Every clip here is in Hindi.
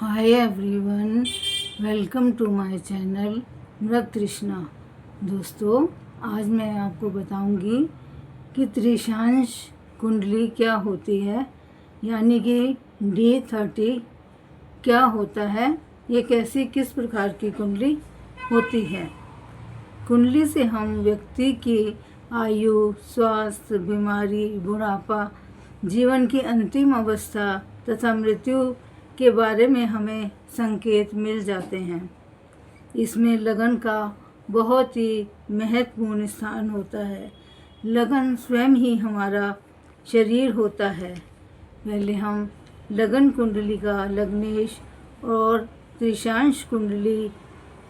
Hi everyone, welcome to my channel Mrig Trishna. दोस्तों, आज मैं आपको बताऊंगी कि त्रिशांश कुंडली क्या होती है, यानी कि D30 क्या होता है, ये कैसी किस प्रकार की कुंडली होती है। कुंडली से हम व्यक्ति की आयु, स्वास्थ्य, बीमारी, बुढ़ापा, जीवन की अंतिम अवस्था तथा मृत्यु के बारे में हमें संकेत मिल जाते हैं। इसमें लगन का बहुत ही महत्वपूर्ण स्थान होता है। लगन स्वयं ही हमारा शरीर होता है। पहले हम लगन कुंडली का लग्नेश और त्रिशांश कुंडली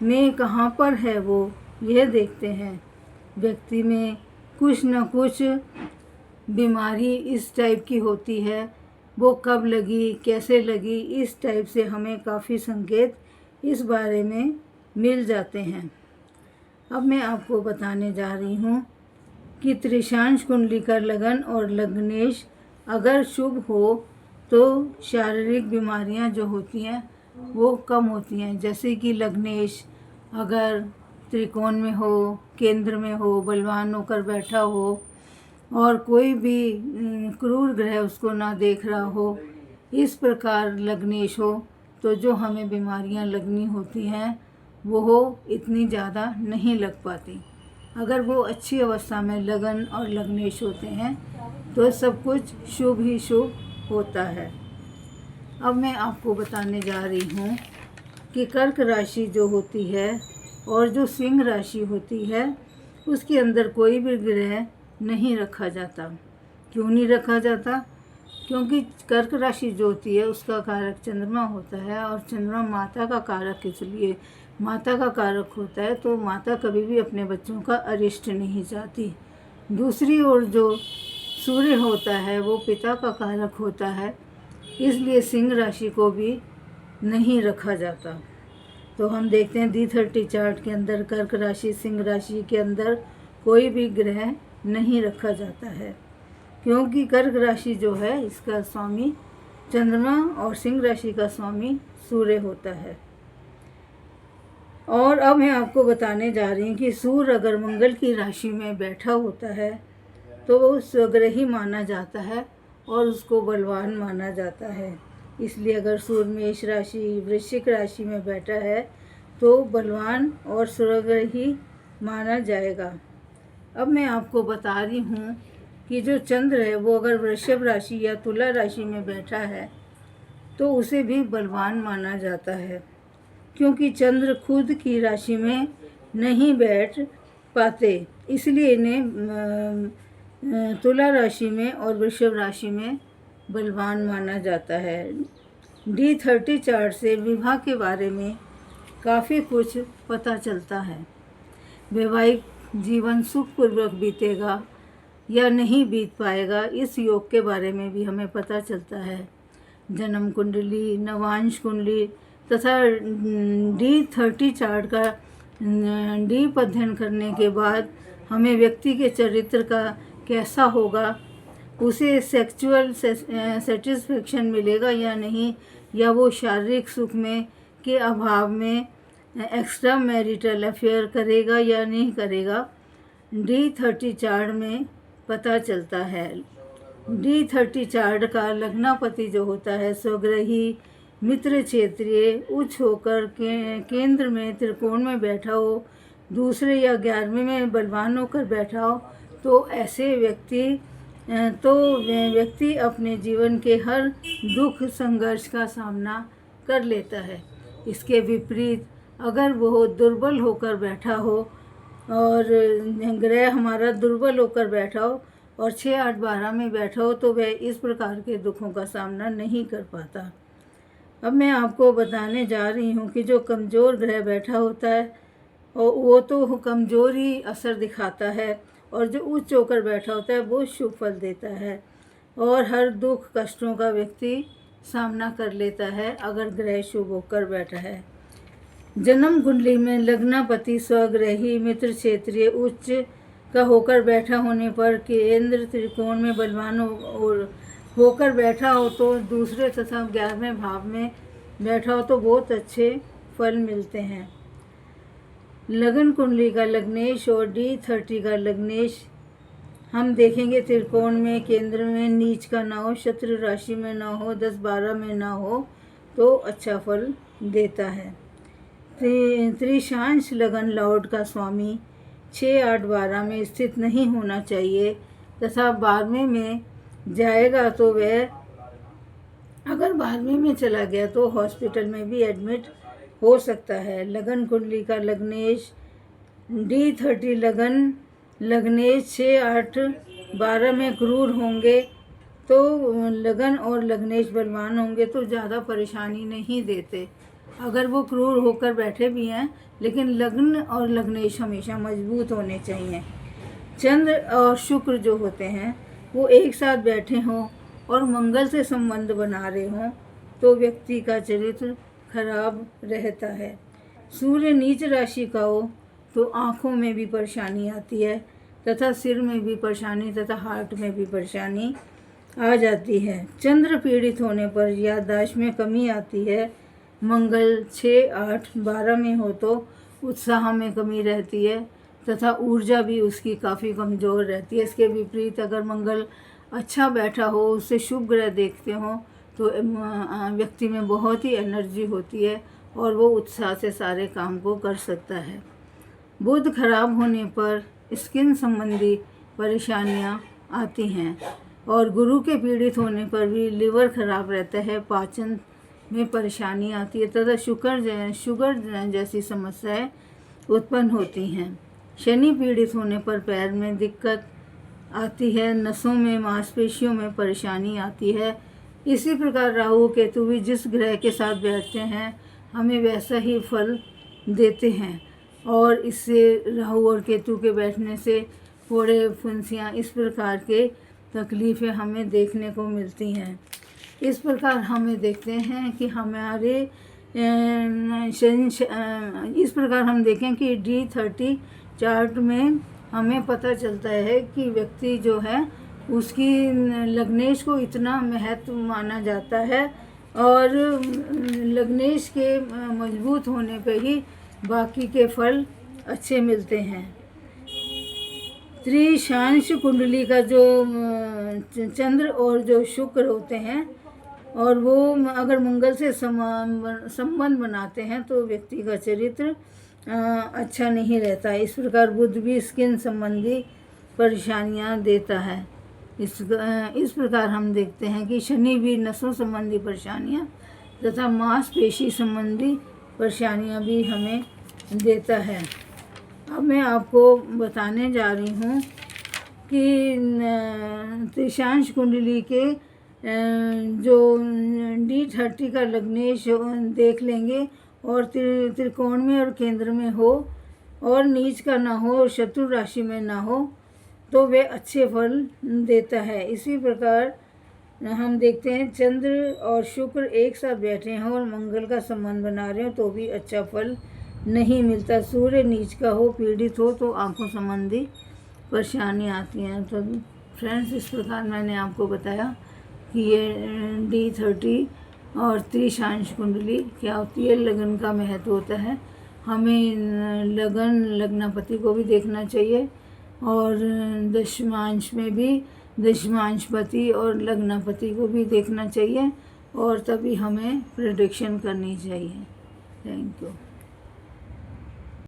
में कहाँ पर है वो यह देखते हैं। व्यक्ति में कुछ न कुछ बीमारी इस टाइप की होती है, वो कब लगी, कैसे लगी, इस टाइप से हमें काफ़ी संकेत इस बारे में मिल जाते हैं। अब मैं आपको बताने जा रही हूँ कि त्रिशांश कुंडली का लगन और लग्नेश अगर शुभ हो तो शारीरिक बीमारियाँ जो होती हैं वो कम होती हैं। जैसे कि लग्नेश अगर त्रिकोण में हो, केंद्र में हो, बलवान होकर बैठा हो और कोई भी क्रूर ग्रह उसको ना देख रहा हो, इस प्रकार लग्नेश हो तो जो हमें बीमारियां लगनी होती हैं वो इतनी ज़्यादा नहीं लग पाती। अगर वो अच्छी अवस्था में लगन और लग्नेश होते हैं तो सब कुछ शुभ ही शुभ होता है। अब मैं आपको बताने जा रही हूँ कि कर्क राशि जो होती है और जो सिंह राशि होती है उसके अंदर कोई भी ग्रह नहीं रखा जाता। क्यों नहीं रखा जाता? क्योंकि कर्क राशि जो होती है उसका कारक चंद्रमा होता है और चंद्रमा माता का कारक, इसलिए माता का कारक होता है तो माता कभी भी अपने बच्चों का अरिष्ट नहीं चाहती। दूसरी ओर जो सूर्य होता है वो पिता का कारक होता है, इसलिए सिंह राशि को भी नहीं रखा जाता। तो हम देखते हैं D30 चार्ट के अंदर कर्क राशि, सिंह राशि के अंदर कोई भी ग्रह नहीं रखा जाता है, क्योंकि कर्क राशि जो है इसका स्वामी चंद्रमा और सिंह राशि का स्वामी सूर्य होता है। और अब मैं आपको बताने जा रही हूँ कि सूर्य अगर मंगल की राशि में बैठा होता है तो वो स्वग्रही माना जाता है और उसको बलवान माना जाता है। इसलिए अगर सूर्य मेष राशि, वृश्चिक राशि में बैठा है तो बलवान और स्वग्रही माना जाएगा। अब मैं आपको बता रही हूँ कि जो चंद्र है वो अगर वृषभ राशि या तुला राशि में बैठा है तो उसे भी बलवान माना जाता है, क्योंकि चंद्र खुद की राशि में नहीं बैठ पाते, इसलिए इन्हें तुला राशि में और वृषभ राशि में बलवान माना जाता है। D30 चार्ट से विवाह के बारे में काफ़ी कुछ पता चलता है। वैवाहिक जीवन सुखपूर्वक बीतेगा या नहीं बीत पाएगा, इस योग के बारे में भी हमें पता चलता है। जन्म कुंडली, नवांश कुंडली तथा D30 चार्ट का डीप अध्ययन करने के बाद हमें व्यक्ति के चरित्र का कैसा होगा, उसे सेक्सुअल सेटिस्फेक्शन मिलेगा या नहीं, या वो शारीरिक सुख में के अभाव में एक्स्ट्रा मैरिटल अफेयर करेगा या नहीं करेगा, D30 चार्ट में पता चलता है। D30 चार्ट का लग्नापति जो होता है स्वग्रही, मित्र क्षेत्रीय, उच्च होकर केंद्र में त्रिकोण में बैठा हो, दूसरे या 11वें में बलवान होकर बैठा हो, तो ऐसे व्यक्ति अपने जीवन के हर दुख संघर्ष का सामना कर लेता है। इसके विपरीत अगर वो दुर्बल होकर बैठा हो और ग्रह हमारा दुर्बल होकर बैठा हो और 6, 8, 12 में बैठा हो तो वह इस प्रकार के दुखों का सामना नहीं कर पाता। अब मैं आपको बताने जा रही हूँ कि जो कमज़ोर ग्रह बैठा होता है और वो तो कमज़ोर ही असर दिखाता है, और जो उच्च होकर बैठा होता है वो शुभ फल देता है और हर दुख कष्टों का व्यक्ति सामना कर लेता है अगर ग्रह शुभ होकर बैठा है। जन्म कुंडली में लग्नापति स्वग्रही, मित्र क्षेत्रीय, उच्च का होकर बैठा होने पर केंद्र त्रिकोण में बलवान होकर बैठा हो तो दूसरे तथा 11वें भाव में बैठा हो तो बहुत अच्छे फल मिलते हैं। लगन कुंडली का लग्नेश और D30 का लग्नेश हम देखेंगे त्रिकोण में, केंद्र में, नीच का ना हो, शत्रु राशि में ना हो, 10-12 में ना हो तो अच्छा फल देता है। त्रिशांश लगन लॉर्ड का स्वामी 6-8-12 में स्थित नहीं होना चाहिए तथा 12वें में जाएगा तो वह, अगर 12वें में चला गया तो हॉस्पिटल में भी एडमिट हो सकता है। लगन कुंडली का लग्नेश D30 लगन लग्नेश 6-8-12 में क्रूर होंगे तो लगन और लग्नेश बलवान होंगे तो ज़्यादा परेशानी नहीं देते। अगर वो क्रूर होकर बैठे भी हैं लेकिन लग्न और लग्नेश हमेशा मजबूत होने चाहिए। चंद्र और शुक्र जो होते हैं वो एक साथ बैठे हों और मंगल से संबंध बना रहे हों तो व्यक्ति का चरित्र खराब रहता है। सूर्य नीच राशि का हो तो आँखों में भी परेशानी आती है तथा सिर में भी परेशानी तथा हार्ट में भी परेशानी आ जाती है। चंद्र पीड़ित होने पर याददाश्त में कमी आती है। मंगल 6-8-12 में हो तो उत्साह में कमी रहती है तथा ऊर्जा भी उसकी काफ़ी कमज़ोर रहती है। इसके विपरीत अगर मंगल अच्छा बैठा हो, उससे शुभ ग्रह देखते हों तो व्यक्ति में बहुत ही एनर्जी होती है और वो उत्साह से सारे काम को कर सकता है। बुध खराब होने पर स्किन संबंधी परेशानियां आती हैं और गुरु के पीड़ित होने पर भी लिवर खराब रहता है, पाचन में परेशानी आती है तथा शुगर जैसी समस्याएं उत्पन्न होती हैं। शनि पीड़ित होने पर पैर में दिक्कत आती है, नसों में, मांसपेशियों में परेशानी आती है। इसी प्रकार राहु केतु भी जिस ग्रह के साथ बैठते हैं हमें वैसा ही फल देते हैं और इससे राहु और केतु के बैठने से फोड़े, फुंसियाँ, इस प्रकार के तकलीफ़ें हमें देखने को मिलती हैं। इस प्रकार हमें देखते हैं कि हमारे इस प्रकार हम देखें कि D30 चार्ट में हमें पता चलता है कि व्यक्ति जो है उसकी लग्नेश को इतना महत्व माना जाता है और लग्नेश के मजबूत होने पे ही बाकी के फल अच्छे मिलते हैं। त्रिशांश कुंडली का जो चंद्र और जो शुक्र होते हैं और वो अगर मंगल से संबंध बनाते हैं तो व्यक्ति का चरित्र अच्छा नहीं रहता। इस प्रकार बुध भी स्किन संबंधी परेशानियां देता है। इस प्रकार हम देखते हैं कि शनि भी नसों संबंधी परेशानियां तथा मांसपेशी संबंधी परेशानियां भी हमें देता है। अब मैं आपको बताने जा रही हूँ कि त्रिशांश कुंडली के जो D30 का लग्नेश देख लेंगे और त्रिकोण में और केंद्र में हो और नीच का ना हो और शत्रु राशि में ना हो तो वे अच्छे फल देता है। इसी प्रकार हम देखते हैं चंद्र और शुक्र एक साथ बैठे हैं और मंगल का संबंध बना रहे हो तो भी अच्छा फल नहीं मिलता। सूर्य नीच का हो, पीड़ित हो तो आंखों संबंधी परेशानी आती हैं। तो फ्रेंड्स, इस प्रकार मैंने आपको बताया कि ये D30 और त्रिशांश कुंडली क्या होती है, लगन का महत्व होता है। हमें लगन लग्नापति को भी देखना चाहिए और दशमांश में भी दशमांशपति और लग्नापति को भी देखना चाहिए और तभी हमें प्रेडिक्शन करनी चाहिए। Thank you.